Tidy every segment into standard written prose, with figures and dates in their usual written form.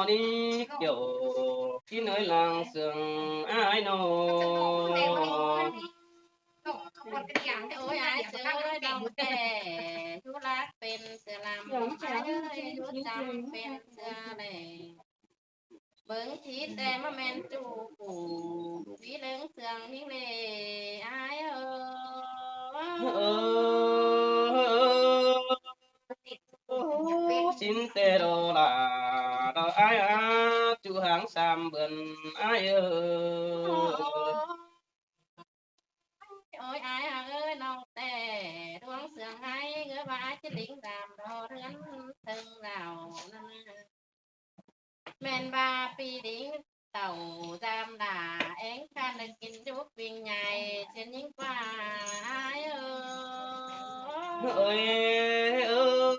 đi kiểu khi nơi làng sương ai nô โอ้ยไอ้เสือดองแต่ทุรักเป็นเสือลำไอ้เอ้ยยุดจำเป็นเสือแหล่เบิ่งทีแต่มาแม่นจูปูวีเลิงเสืองนิ่งเลยไอ้เอ้xin tê đồ là đồ ai á chú hàng sam bườn ai ơi โอ้ยไอ้เอ้ยน้องแต่ดวงเสืองไอ้เงือว่าจะลิงดำดอเรือนถึงเรานั่นแม่นบาปีดิงเต่าจำด่าเอ็งการได้กินยุกวิ่งใหญ่เช่นยิ่งกว่าไอ้เอ้ย ơi ơi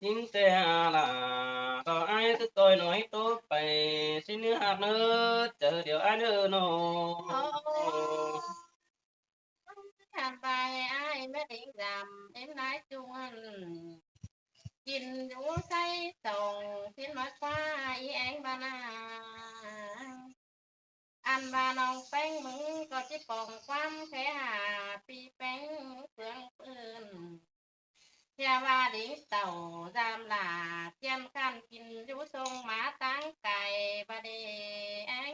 xin tê là đồ ai cứ tôi nói tốt phải xin nước hạt nữa chờ điều ai nữa nó ทานไปไอ้แม่ดิงดำเอ็มนายจวนกินอยู่ใส่ส่งสิ้นมาคว้าอีแองบานาอันบาน้องแป้งมึงก็จิปองความแค่หาปีแป้งเปลืองปืนเทียว่าดิงเต่าจามหลาเทียมกันกินอยู่ทรงหมาตั้งไก่บาเดแอง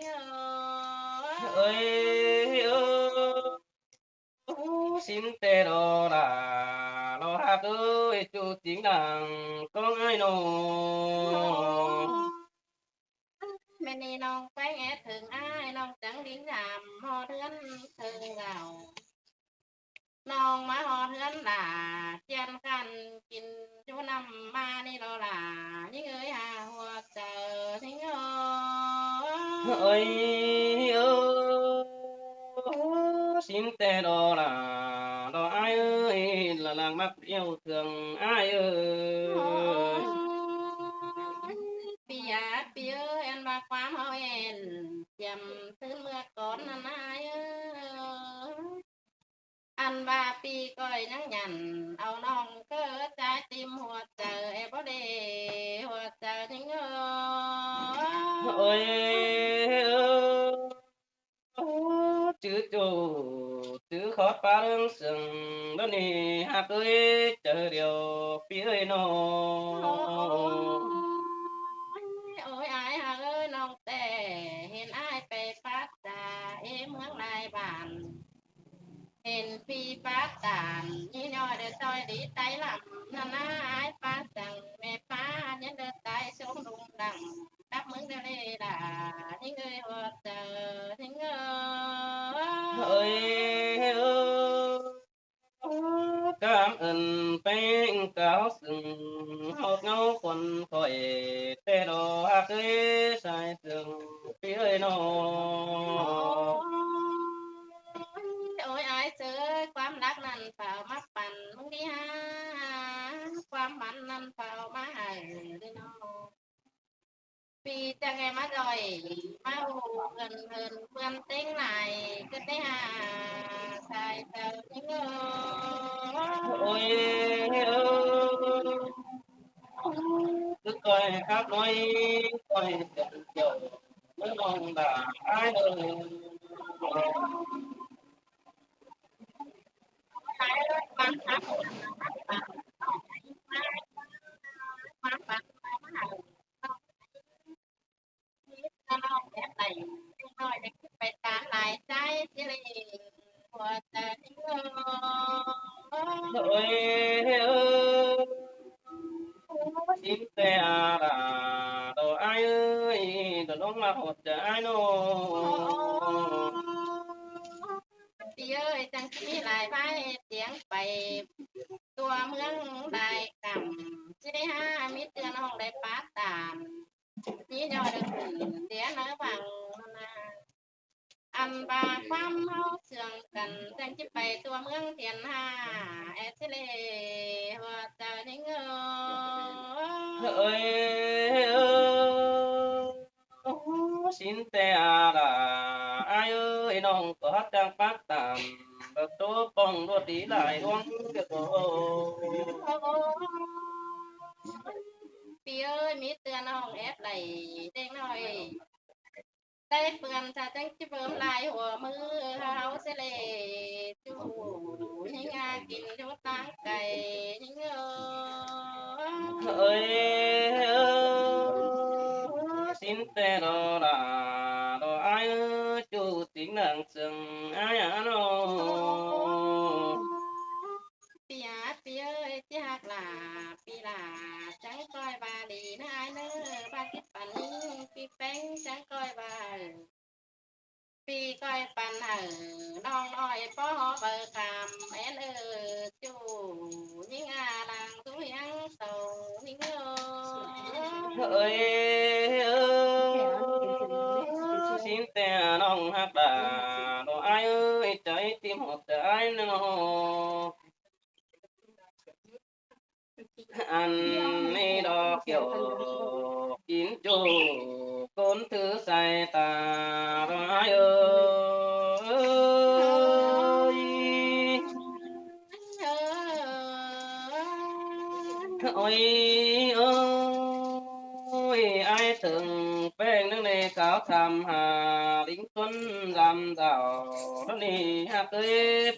เอ้ย ơi ơi xin tê đồ là đồ hạt ơi chú chính đàng con ai nô แม่นี่น้องแป้งแอถึงอ้ายน้องจังดิ้งดำหอเทือนถึงเราน้องมาหอเทือนด่าเจียนกันกินจูนำมานี่เราล่ะยิ่งเอ้ยหาหัวเจอทิ้งơi ơi xin tê đồ là đồ ai ơi là làng mắc yêu thương ai ơi ปียาปีเอ้ยอันว่าความเฮาเอ็นเจียมซื้อเมื่อก่อนนั่นนายเอ้ย อันว่าปีก้อยนังยันเอาน้องเกิดใจติมหัวเจอเอบ่เดหัวเจอทิ้งơi ơi chữ chủ chữ khó phá đường sừng đó nè hạt ơi chờ điều phía ơi nó โอ้ยอายหาเอ้ยน้องแต่เห็นอายไปปักตาเอเมืองลายบ้านเห็นปีปักตานยี่น้อยเดือดซอยดีใจลำนานาอายปักจังแม่ป้ายันเดือดใจชมดุงดังดับมึงเดือดเลยด่าทิ้งเอ้ยหัวเจอทิ้งơi ơi cảm ơn bên cáo sừng hột ngâu quần khỏi tê đồ hạt ơi sai sừng phía ơi nó โอ้ยอายเจอความรักนั้นเปล่ามาปั่นมึงดีฮะความมันนั้นเปล่ามาให้ดีน้องปีจะไงมาดอยมาโหเงินเงินเพื่อนเต็งไหลก็ได้หาชายเจ้าจริงôi ơi cứ coi khắp nói coi tình chiều mới mong là ai ơi ความรักความรักมาให้ถ้าน้องแบบไหนน้อยจะขึ้นไปตามหลายใจสิเลยหัวใจจริง ôi ơi xin te là đồ ai ơi đồ nó mà hột chờ ai nó ปีเอ้ยจังสีหลายไม้เสียงไปตัวเมืองได้กำสิได้ห้ามิเตือนห้องได้ปาตามนี่ยอดขึ้นเดี๋ยวนะบังนาอันบาความเฮาเสื่องกันจังจิไปตัวเมืองเทียนห้าแอสิเลหัวใจนิ่งơi ơi xin te là ai ơi nong có trang phát tạm và tố bông đua tí lại hoang cái cổ ปี ปีเอ้ยมีเตือนน้องแอบไหลเด็กน้อยได้เปื้อนถ้าจังสิเบิ่มลายหัวมือเฮาสิเลจูให้งากินอยู่ตางไก่ยิงเอ้ยสินแต่รอลาดออายจูติงนังซึงอายโนปียปีเอ้ยสิฮักหลาปีหลาจังก้อยบาลีนายเด้อบาคิดปันปีแป้งจังก้อยบาปีก้อยปันน้องน้อยป้อเบิกคำแม่นจูยิงอาลังตุยังโตยิงเอ้ยสินแต่น้องฮักดาดออายใจติมหดอายนออันนี้ดอกเกี่ยวกินจูคนถือใส่ตาดออายโอ้ยโอ้ยอายถึงแป้งนึงในขาวทำหาลิงต้นลำเต่าแล้วนี่ฮักเอ้ย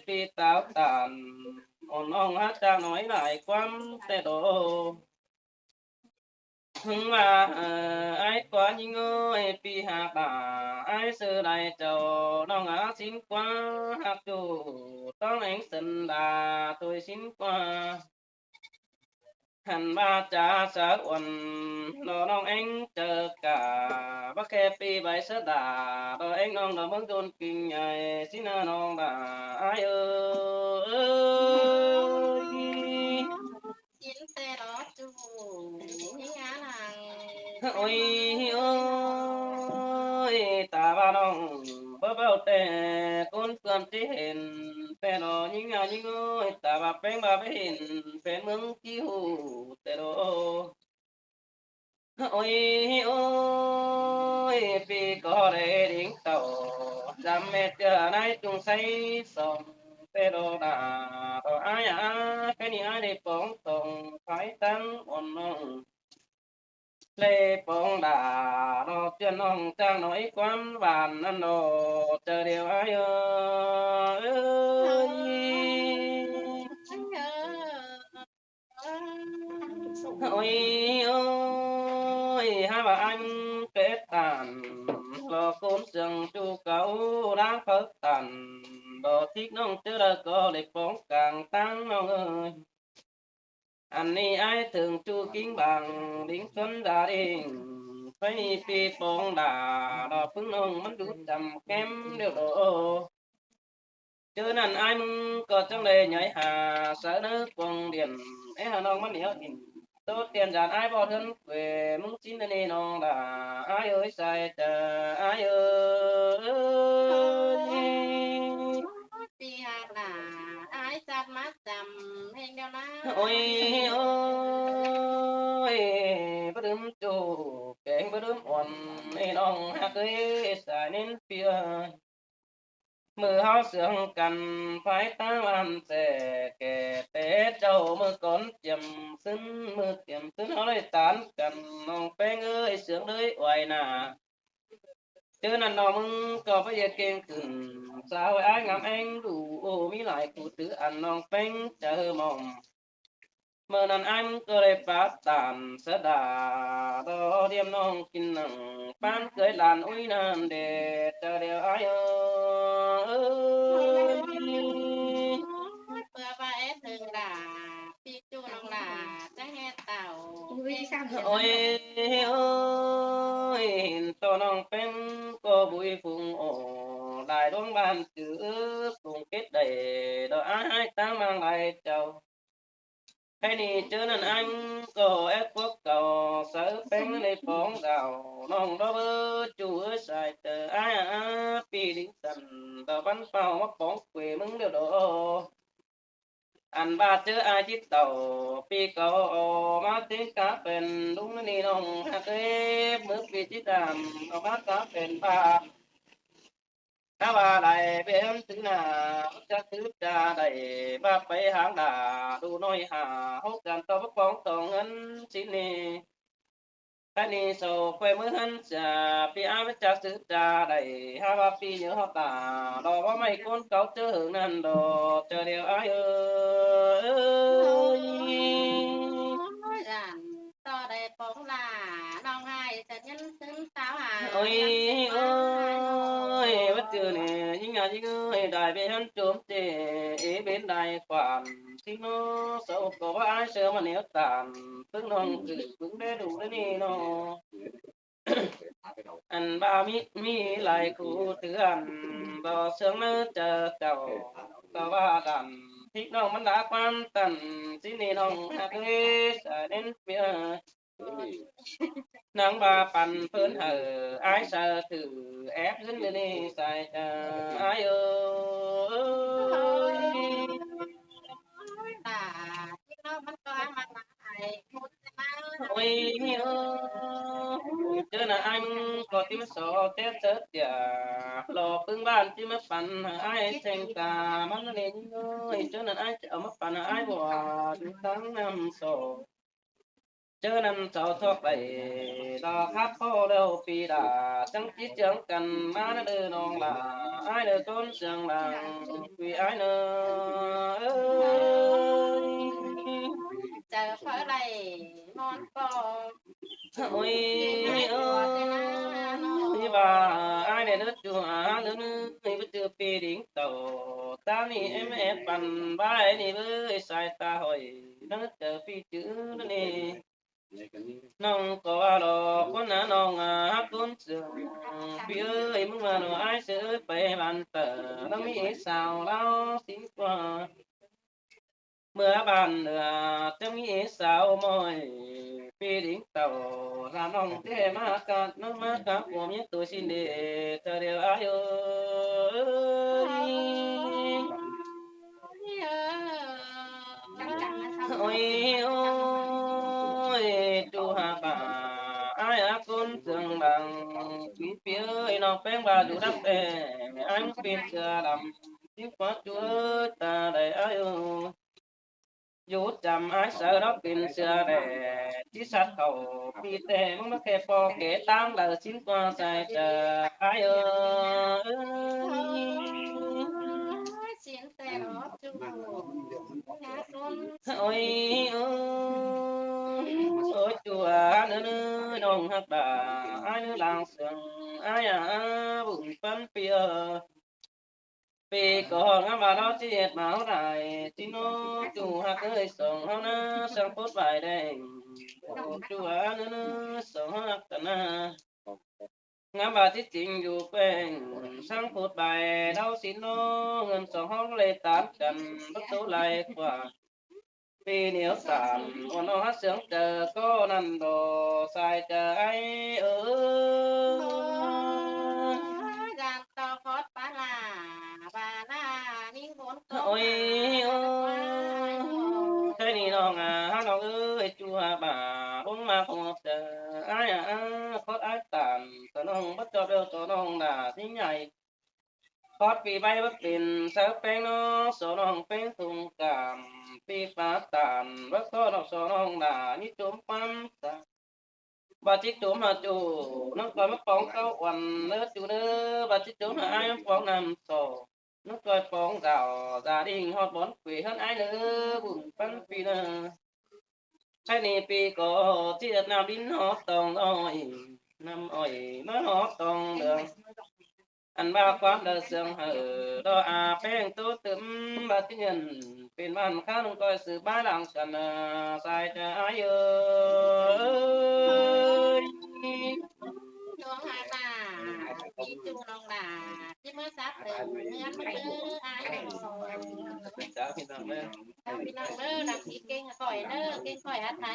ปีเต่าตันอ่อนน้องฮักจากหน่อยหลายความแต่โดถึงว่าอายกว่ายิ่งเอ้ยปีหาป่าอายซื้อได้เจ้าน้องอาสินกว่าฮักจูต้องแหงสันดาตัวสินกว่าหันมาจาสะอ่อนน้องเอ็งเจอกะบ่แค่ปีใบสะดาดอเอ็งน้องดอเบิ่งโดนกิ่งใหญ่สินะน้องดาอายเอ้ยกินแต่รอจูยิงอาลังโอ้ยโอ้ยตาบ้าน้องบ่เบาแต่คนเพื่อนที่เห็นแต่ดอยิงยิงโอ้ยตาบ้าแป้งบ้าไปเห็นเป็นเมืองที่หูแต่ดอโอ้ยโอ้ยปีก็ได้ดิ้งเต่าจำเม็ดเจอในจุงใส่สองเตโดดาต่ออายแค่นี้อายได้ปองตรงไฟตั้งอ่อนน้องเลปองดาดอกเจือนน้องจ้างหน่อยความหวานนั่นโนเจอเดียวอายเอ้ยโอ้ยโอ้ยหาว่าอันเป็ดตันรอคนเสียงจูเก่าล้างเพิกตันดอกทิกน้องเจอแล้วก็เลยป้องกลางตั้งน้องเอ้ยอันนี้ไอ้ถึงจูกิ้งบังดิ้งชนดาดิงไปปีปองดาดอกพึ่งน้องมันดูจำแก้มเดียวโดเจอนั่นไอ้มึงก็จังเลยใหญ่หาเสนอปองเดียนไอ้หาน้องมันเหนียวอินโตเตียนจานไอ้บ่ทันเวมึงจินนี่น้องดาไอ้เอ้ยใส่เจอไอ้เอ้ยปีหักหน้าอายจัดมาจำเพลงเดียวนะ โอ้ยโอ้ยบ่ดื่มจูแกงบ่ดื่มอ่อนไอ้น้องฮักเอ้ยสายนินเปียมือเฮาเสืองกันภายตาวันแต่แก่แต่เจ้ามือก่อนเจียมซึ้นมือเจียมซึ้นเฮาได้ตานกันน้องแป้งเอ้ยเสืองเลยไว้หน้าเจอนั่นน้องมึงก็ไปเฮ็ดเก่งขึ้นสาวอ้ายงามเองดูโอ้มีหลายผู้ถืออันน้องแป้งเจอมองเมื่อนั้นอ้ายมึงก็ได้ปาตานสะดาดอเดียมน้องกินหนังปานเคยหลานอุ้ยน้ำเด็ดเจอเดียวอ้ายเอ้ยเพื่อไปถึงด่าพี่จูน้องหลาจะเฮ็ดเต่าโอ้ยโอ้ยเห็นตัวน้องเป็นก็บุยฟุงโอได้ดวงบ้านจื้อปรุงเก็ดได้ดอกอ้ายตามมาหลายเจ้าให้นี่เจอนั่นอันก็แอบพวกเก่าเสือเป็นในปองดาวน้องดอกจู้ใส่เตออ้ายปีดิ้งสันตะบันเป่ามาปองเกวมึงเดียวดออันบาดเจออาจิตเต่าปีเก่ามาถึงกะเป็นลุงนี่น้องฮักเอ้มือปีจิตดำเอามากะเป็นบาดถ้าว่าได้เป็นถึงหน้าจะถือจะได้มาไปหางดาดูน้อยหาเฮากันต่อปองต้องเงินสินี่ ท่านนี้โซค่อยมือหันจะปีอามาจากสืบจาได้หาว่าปีเหนือเฮาตาดอกว่าไม่คนเก่าเจอนั้นดอกเจอเดียวอ้ายโอ้ยอันต่อได้ปองลาน้องอ้ายจะยันถึงสาวหา โอ้ย ยัง โอ้ ว่าย ว่าเจอนี่ยิ่งยิ่งได้ไปหันโจมเตเป็นได้ความที่โนเศร้าก็ว่าอ้ายเสือมาเหนียวตานเพิ่งน้องคือเพิ่งได้ดูได้นี่เนาะ อันบ่ามีหลายคู่เตือนบ่เชิงมือเจอเจ้าก็ว่าดันพี่น้องมันรักความตันสินี่น้องฮักเอ้สะเด่นเปียนางบ่าปันเพิ่นอ้ายสะถือแอบขึ้นนี่ใส่จะอ้ายโอ้ยตาที่น้องมันก็มาหายมุดมา โอ้ยเจอน่ะอันก็ที่มาสอเต็ดเสดอย่ารอพึ่งบ้านที่มาปันอ้ายเซงกามันเล่นเอ้ยเจอน่ะอ้ายจะเอามาปันอ้ายบ่ดูทั้งน้ำโซเจอนั้นเจ้าทอกไปดอกครับพ่อเร็วปีดาจังจิตจังกันมาเด้อน้องล่ะอ้ายเด้อต้นเสียงดังคุยอ้ายเด้อเอ้ย เจอเพราะอะไรนอนปอ โอ้ยเอ้ยว่าอ้ายได้เลิศอยู่หาเด้อนี่บ่เจอปีดิ่งเต่าตานี่แม่ปันบายนี่เอ้ยสายตาห้อยเด้อเจอปีจื้อนี่น้องก็ว่าดอกคนน่ะน้องฮักคนเสือพี่เอ้ยมึงมาหน่อยอ้ายเสือไปบ้านเตอแล้วมีสาวเราสิกว่าเมื่อบ้านเหนือจะมีสาวม้อยปีดิ่งเต่าถ้าน้องเตมากันน้องมากับผมยังตัวสินเดเธอเดียวอายุเอ้ยโอ้ยโอ้ยจูหาป่าอ้ายอาคนเสียงดังปีเปียน้องแป้งบาอยู่ดับแต่อ้ายเป็นเสือดำที่ฟัดจูตาได้อายุอยู่จำอ้ายเสือรับเป็นเสือแดที่สัตว์เขาปีแต่มึงมาแค่ปอเกตามแล้วชิ้นกว่าใส่เจออ้ายเอ้ย สินแต่รอจูหาคน โอ้ยโอ้ยโอ้ยจัวเนื้อน้องฮักดาอ้ายเนื้อลางเสียงอ้ายบุญปันเปียปีก่อนงาบาเราจีเอ็ดมาเท่าไรที่โนจูฮักเอ้ยส่งเฮานะสังพุทธใบแดงจัวเนื้อส่งฮักตะนางามบาที่จริงอยู่แป้งสังพุทธใบเดาสิโนเงินส่งเฮาเลยตามกันประตูไหลกว่า ปีเหนียวสามวันเอาฮัดเสียงเจอก็นั่นดอสายใจเอ้ย จานต่อคอดปลาลาปลาลานิ่งบนก็ โอ้ย มา โอ้ ย ยใช่นี่น้องน้องเอ้ยจัวบ่าลงมาคงเจออ้ายคอดอ้ายตามก็น้องบ่จอบเดียวตัวน้องด่าสิใหญ่คอดปีใบบ่เป็นเสือแป้งน้องโซน้องเป็นตุงกามปีฟ้าตามบ่โซน้องโซน้องด่านี่จุ่มปั๊มตา bà chiếc chỗ mà chủ nó coi mất bóng cao quần nữa chủ nữa bà chiếc chỗ mà ai bóng nằm sổ nó coi bóng rào gia đình họ bón quỷ hơn ai nữa buồn phân phi nữa hay nè phi có chỉ được nào đến họ tòng ôi năm ôi nó họ tòng được anh ba quán đời sương hở đó phèn tốt tấm bà tí nhânเป็นบ้านข้างก้อยสืบบ้านหลังกันใส่ใจเอ้ย ดวงหาตาปีจูน้องดาที่เมื่อซับเดินเมื่อมาเจออาย จ้าพี่น้องเด้อ พี่น้องเด้อดักอีเก่งก่อยเด้อเก่งก่อยหัดหา